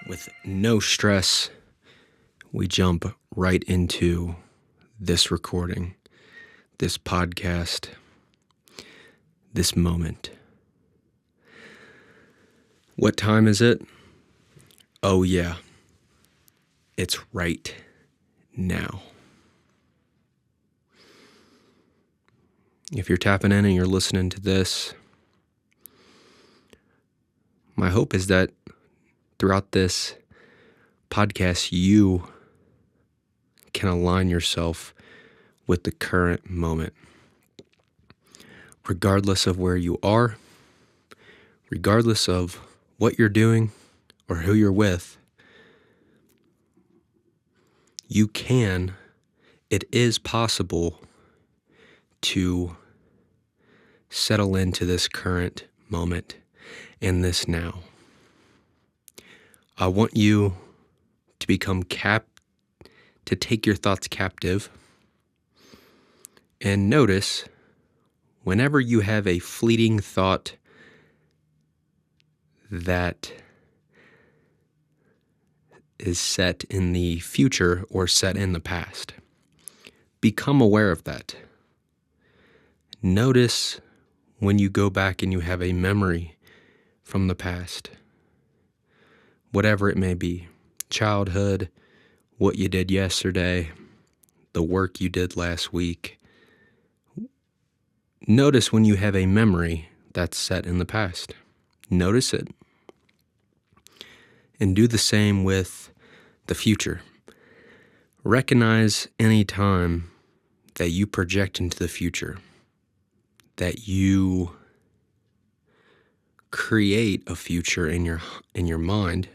with no stress, we jump right into this recording, this podcast, this moment. What time is it? Oh yeah, it's right now. If you're tapping in and you're listening to this, my hope is that throughout this podcast, you can align yourself with the current moment. Regardless of where you are, regardless of what you're doing or who you're with, it is possible to settle into this current moment and this now. I want you to to take your thoughts captive and notice whenever you have a fleeting thought that is set in the future or set in the past. Become aware of that. Notice when you go back and you have a memory from the past, whatever it may be, childhood, what you did yesterday, the work you did last week. Notice when you have a memory that's set in the past. Notice it. And do the same with the future. Recognize any time that you project into the future, that you create a future in your mind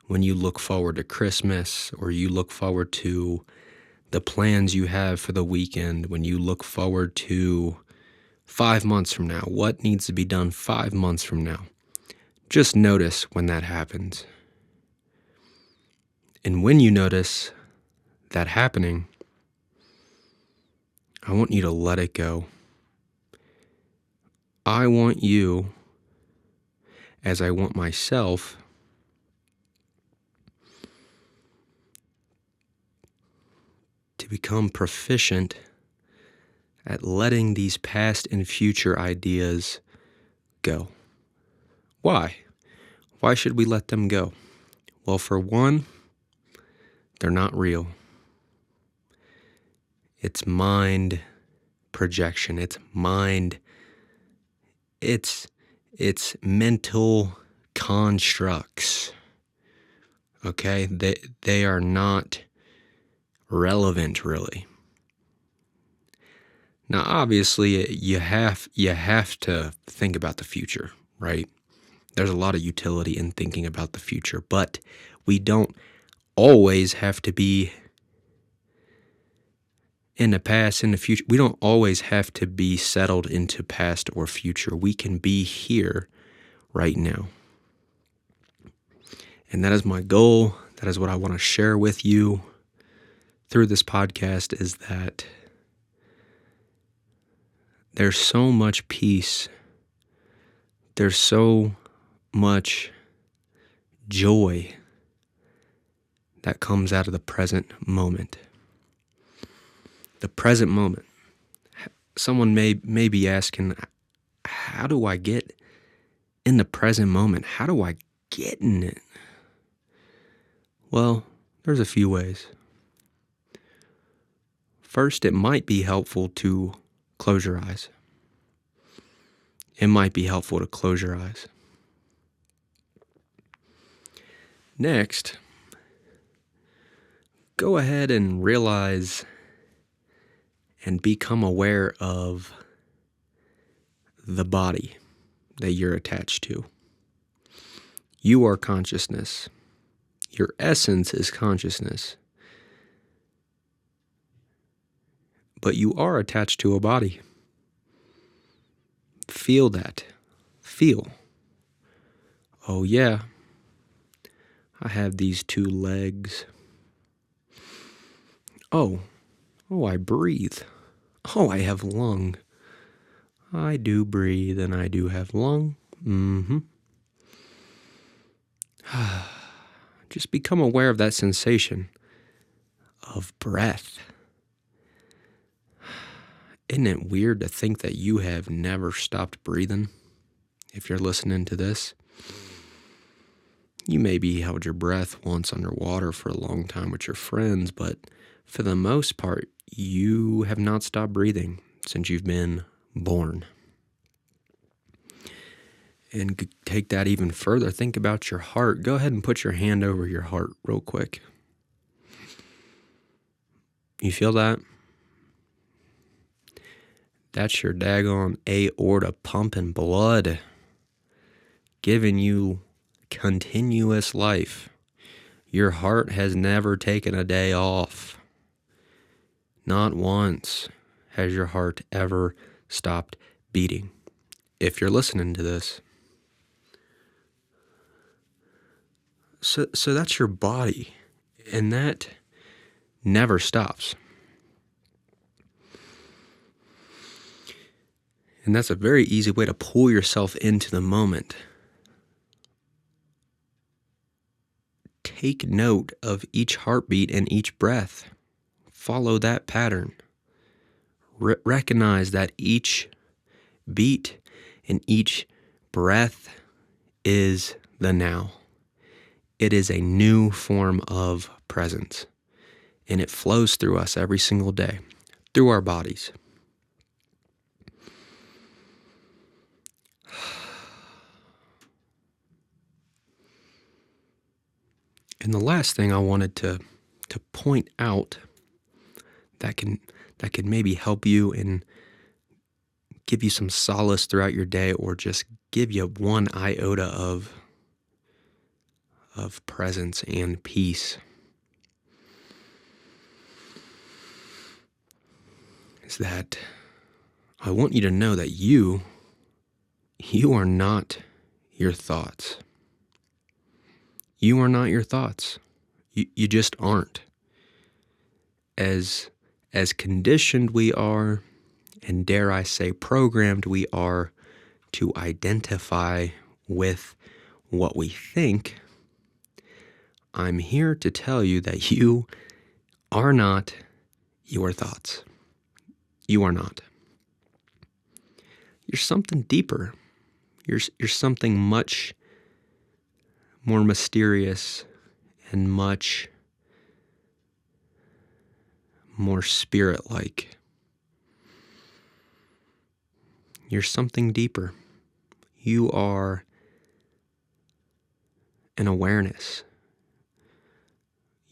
when you look forward to Christmas, or you look forward to the plans you have for the weekend, when you look forward to 5 months from now, what needs to be done 5 months from now. Just notice when that happens. And when you notice that happening, I want you to let it go. I want you, as I want myself, to become proficient at letting these past and future ideas go. Why? Why should we let them go? Well, for one, they're not real. It's mind projection. It's mental constructs. Okay? They are not relevant, really. Now, obviously, you have to think about the future, right? There's a lot of utility in thinking about the future, but we don't always have to be in the past, in the future. We don't always have to be settled into past or future. We can be here right now. And that is my goal. That is what I want to share with you through this podcast, is that there's so much peace. There's so much joy that comes out of the present moment. The present moment. Someone may be asking, how do I get in the present moment? How do I get in it? Well, there's a few ways. First, it might be helpful to close your eyes. It might be helpful to close your eyes. Next, go ahead and realize and become aware of the body that you're attached to. You are consciousness. Your essence is consciousness. But you are attached to a body. Feel that. Feel. Oh yeah, I have these 2 legs. Oh, I breathe. Oh, I have lung. I do breathe and I do have lung. Just become aware of that sensation of breath. Isn't it weird to think that you have never stopped breathing? If you're listening to this, you maybe held your breath once underwater for a long time with your friends, but for the most part, you have not stopped breathing since you've been born. And take that even further. Think about your heart. Go ahead and put your hand over your heart real quick. You feel that? That's your daggone aorta pumping blood, giving you continuous life. Your heart has never taken a day off. Not once has your heart ever stopped beating. If you're listening to this. So that's your body, and that never stops. And that's a very easy way to pull yourself into the moment. Take note of each heartbeat and each breath. Follow that pattern. Recognize that each beat and each breath is the now. It is a new form of presence, and it flows through us every single day, through our bodies. And the last thing I wanted to point out that can maybe help you and give you some solace throughout your day, or just give you one iota of presence and peace, is that I want you to know that you are not your thoughts. You are not your thoughts. You just aren't. As conditioned we are, and dare I say programmed we are to identify with what we think, I'm here to tell you that you are not your thoughts. You are not. You're something deeper. You're something much more mysterious and much more spirit-like. You're something deeper. You are an awareness.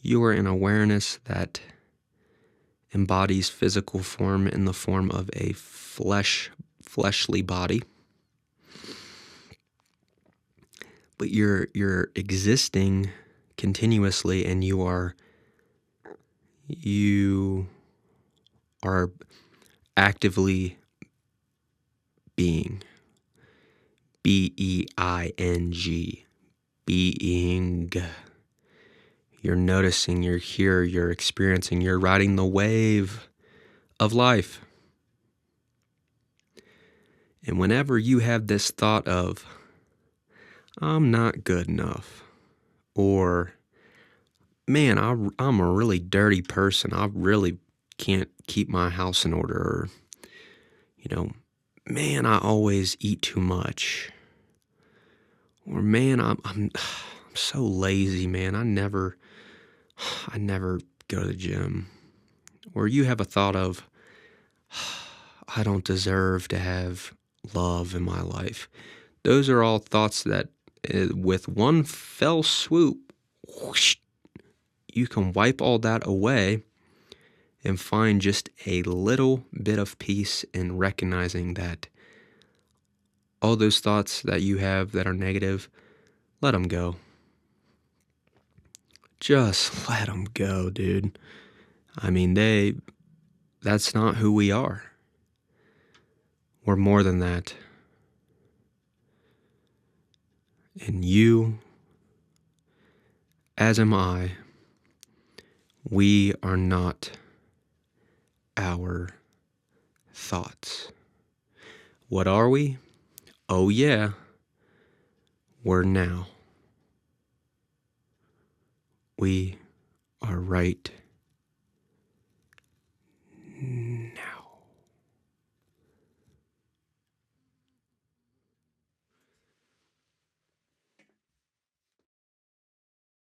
You are an awareness that embodies physical form in the form of a fleshly body. But you're existing continuously, and you are actively being. B-E-I-N-G. Being. You're noticing, you're here, you're experiencing, you're riding the wave of life. And whenever you have this thought of, I'm not good enough, or, man, I'm a really dirty person, I really can't keep my house in order, or, man, I always eat too much, or, man, I'm so lazy, man, I never go to the gym. Or you have a thought of, I don't deserve to have love in my life. Those are all thoughts that with one fell swoop, whoosh, you can wipe all that away and find just a little bit of peace in recognizing that all those thoughts that you have that are negative, let them go. Just let them go, dude. I mean, that's not who we are. We're more than that. And you, as am I, we are not our thoughts. What are we? Oh yeah, we're now. we are right